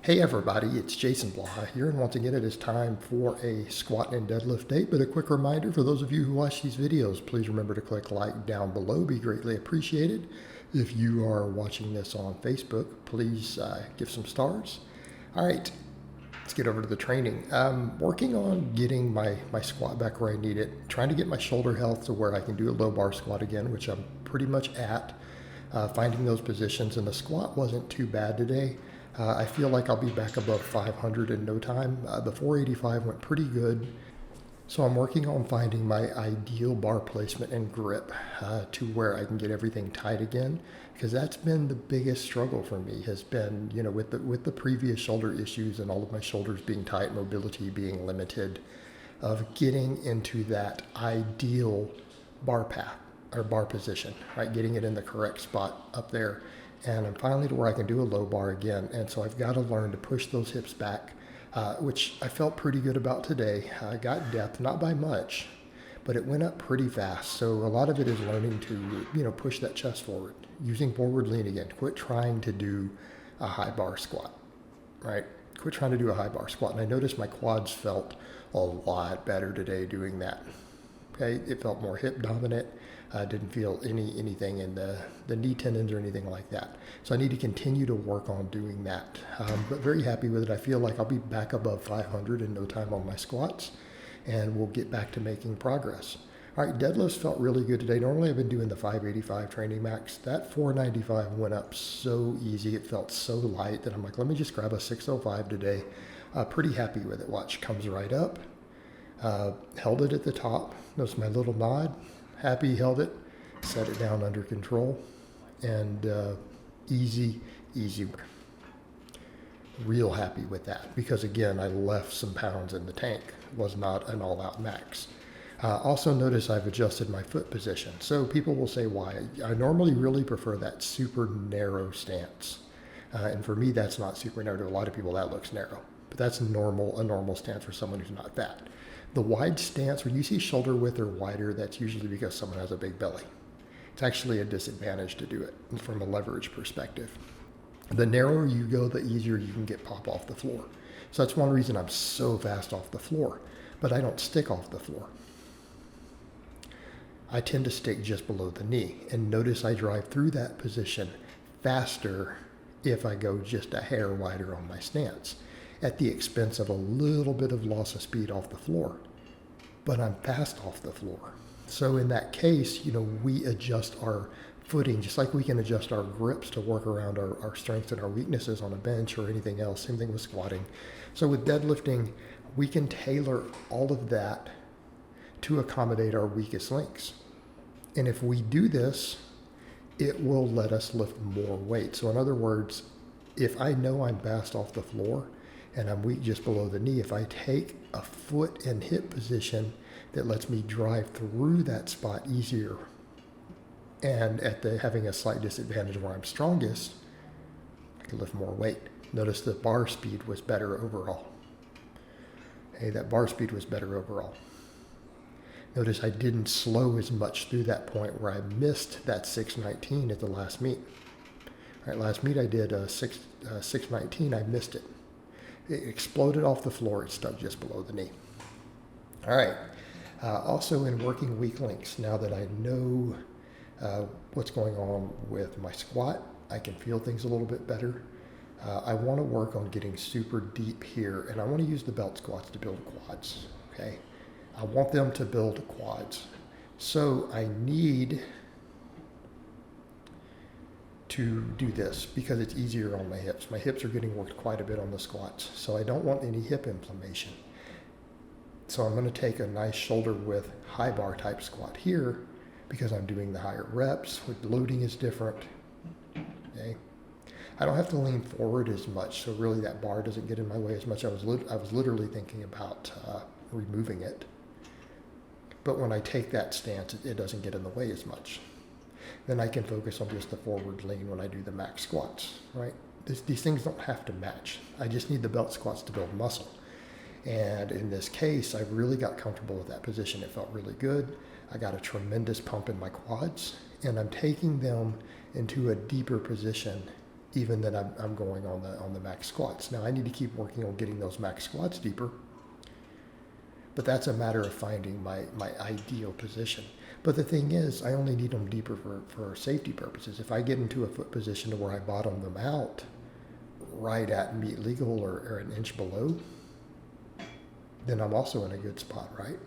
Hey everybody, it's Jason Blaha here, and once again it is time for a squat and deadlift date. But a quick reminder for those of you who watch these videos, please remember to click like down below, be greatly appreciated. If you are watching this on Facebook, please give some stars. All right, let's get over to the training. Working on getting my squat back where I need it, trying to get my shoulder health to where I can do a low bar squat again, which I'm pretty much at. Finding those positions, and the squat wasn't too bad today. I feel like I'll be back above 500 in no time. The 485 went pretty good. So I'm working on finding my ideal bar placement and grip to where I can get everything tight again, because that's been the biggest struggle for me, has been, with the previous shoulder issues and all of my shoulders being tight, mobility being limited, of getting into that ideal bar path or bar position, right? Getting it in the correct spot up there. And I'm finally to where I can do a low bar again. And so I've got to learn to push those hips back, which I felt pretty good about today. I got depth, not by much, but it went up pretty fast. So a lot of it is learning to, push that chest forward, using forward lean again. Quit trying to do a high bar squat, right? Quit trying to do a high bar squat. And I noticed my quads felt a lot better today doing that. Okay, it felt more hip dominant. Didn't feel anything in the knee tendons or anything like that. So I need to continue to work on doing that. But very happy with it. I feel like I'll be back above 500 in no time on my squats, and we'll get back to making progress. All right, deadlifts felt really good today. Normally I've been doing the 585 training max. That 495 went up so easy. It felt so light that I'm like, let me just grab a 605 today. Pretty happy with it. Watch, comes right up. Held it at the top. Notice my little nod. Happy, held it, set it down under control, and easy. Real happy with that, because again, I left some pounds in the tank. It was not an all-out max. Also notice I've adjusted my foot position. So people will say why. I normally really prefer that super narrow stance. And for me, that's not super narrow. To a lot of people, that looks narrow. But that's a normal stance for someone who's not fat. The wide stance, when you see shoulder width or wider, that's usually because someone has a big belly. It's actually a disadvantage to do it from a leverage perspective. The narrower you go, the easier you can get pop off the floor. So that's one reason I'm so fast off the floor, but I don't stick off the floor. I tend to stick just below the knee, and notice I drive through that position faster if I go just a hair wider on my stance, at the expense of a little bit of loss of speed off the floor. But I'm fast off the floor. So in that case, we adjust our footing, just like we can adjust our grips to work around our strengths and our weaknesses on a bench or anything else. Same thing with squatting. So with deadlifting, we can tailor all of that to accommodate our weakest links. And if we do this, it will let us lift more weight. So in other words, if I know I'm fast off the floor and I'm weak just below the knee, if I take a foot and hip position that lets me drive through that spot easier, and having a slight disadvantage where I'm strongest, I can lift more weight. Notice the bar speed was better overall. Hey, that bar speed was better overall. Notice I didn't slow as much through that point where I missed that 619 at the last meet. All right, last meet I did 619, I missed it. It exploded off the floor. It stuck just below the knee. All right. Also in working weak links, now that I know what's going on with my squat, I can feel things a little bit better. I want to work on getting super deep here, and I want to use the belt squats to build quads. Okay. I want them to build quads. So I need to do this because it's easier on my hips. My hips are getting worked quite a bit on the squats, so I don't want any hip inflammation. So I'm going to take a nice shoulder width high bar type squat here because I'm doing the higher reps. With loading is different. Okay, I don't have to lean forward as much, so really that bar doesn't get in my way as much. I was literally thinking about removing it, but when I take that stance, it doesn't get in the way as much. Then I can focus on just the forward lean when I do the max squats, right? These things don't have to match. I just need the belt squats to build muscle. And in this case, I really got comfortable with that position. It felt really good. I got a tremendous pump in my quads, and I'm taking them into a deeper position even than I'm going on the max squats. Now I need to keep working on getting those max squats deeper, but that's a matter of finding my ideal position. But the thing is, I only need them deeper for safety purposes. If I get into a foot position to where I bottom them out right at meet legal or an inch below, then I'm also in a good spot, right?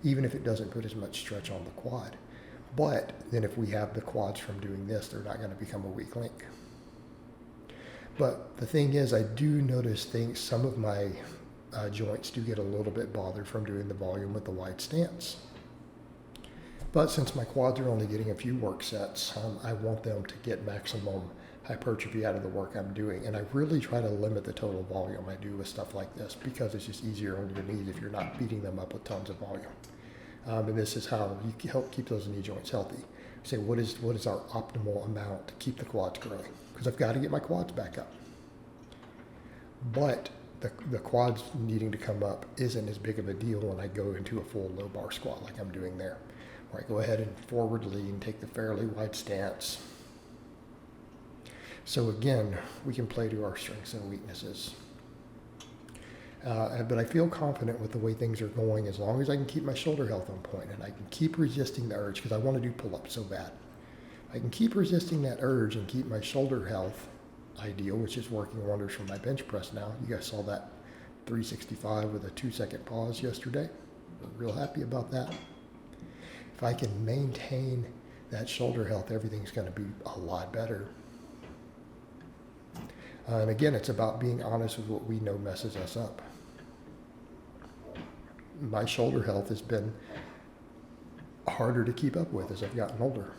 Even if it doesn't put as much stretch on the quad. But then if we have the quads from doing this, they're not going to become a weak link. But the thing is, I do notice some of my joints do get a little bit bothered from doing the volume with the wide stance. But since my quads are only getting a few work sets, I want them to get maximum hypertrophy out of the work I'm doing. And I really try to limit the total volume I do with stuff like this because it's just easier on your knees if you're not beating them up with tons of volume. And this is how you help keep those knee joints healthy. Say, what is our optimal amount to keep the quads growing? Because I've got to get my quads back up. But the quads needing to come up isn't as big of a deal when I go into a full low bar squat like I'm doing there, where I go ahead and forward lean, take the fairly wide stance. So again, we can play to our strengths and weaknesses. But I feel confident with the way things are going as long as I can keep my shoulder health on point and I can keep resisting the urge because I want to do pull-ups so bad. I can keep resisting that urge and keep my shoulder health ideal, which is working wonders for my bench press now. You guys saw that 365 with a 2-second pause yesterday. I'm real happy about that. If I can maintain that shoulder health, everything's going to be a lot better. And again, it's about being honest with what we know messes us up. My shoulder health has been harder to keep up with as I've gotten older.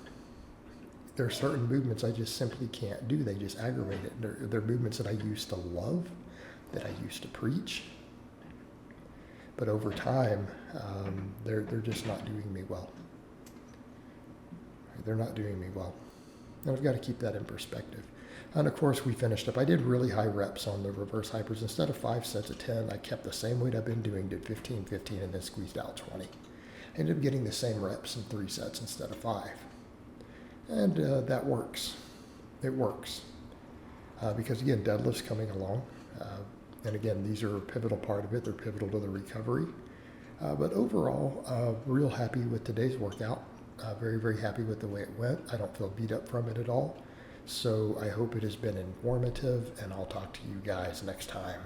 There are certain movements I just simply can't do. They just aggravate it. They're movements that I used to love, that I used to preach. But over time, they're just not doing me well. They're not doing me well. And I've got to keep that in perspective. And of course, we finished up. I did really high reps on the reverse hypers. Instead of 5 sets of 10, I kept the same weight I've been doing, did 15, 15, and then squeezed out 20. I ended up getting the same reps in 3 sets instead of 5. And that works. It works. Because again, deadlift's coming along. And again, these are a pivotal part of it. They're pivotal to the recovery. But overall, real happy with today's workout. Very, very happy with the way it went. I don't feel beat up from it at all. So I hope it has been informative, and I'll talk to you guys next time.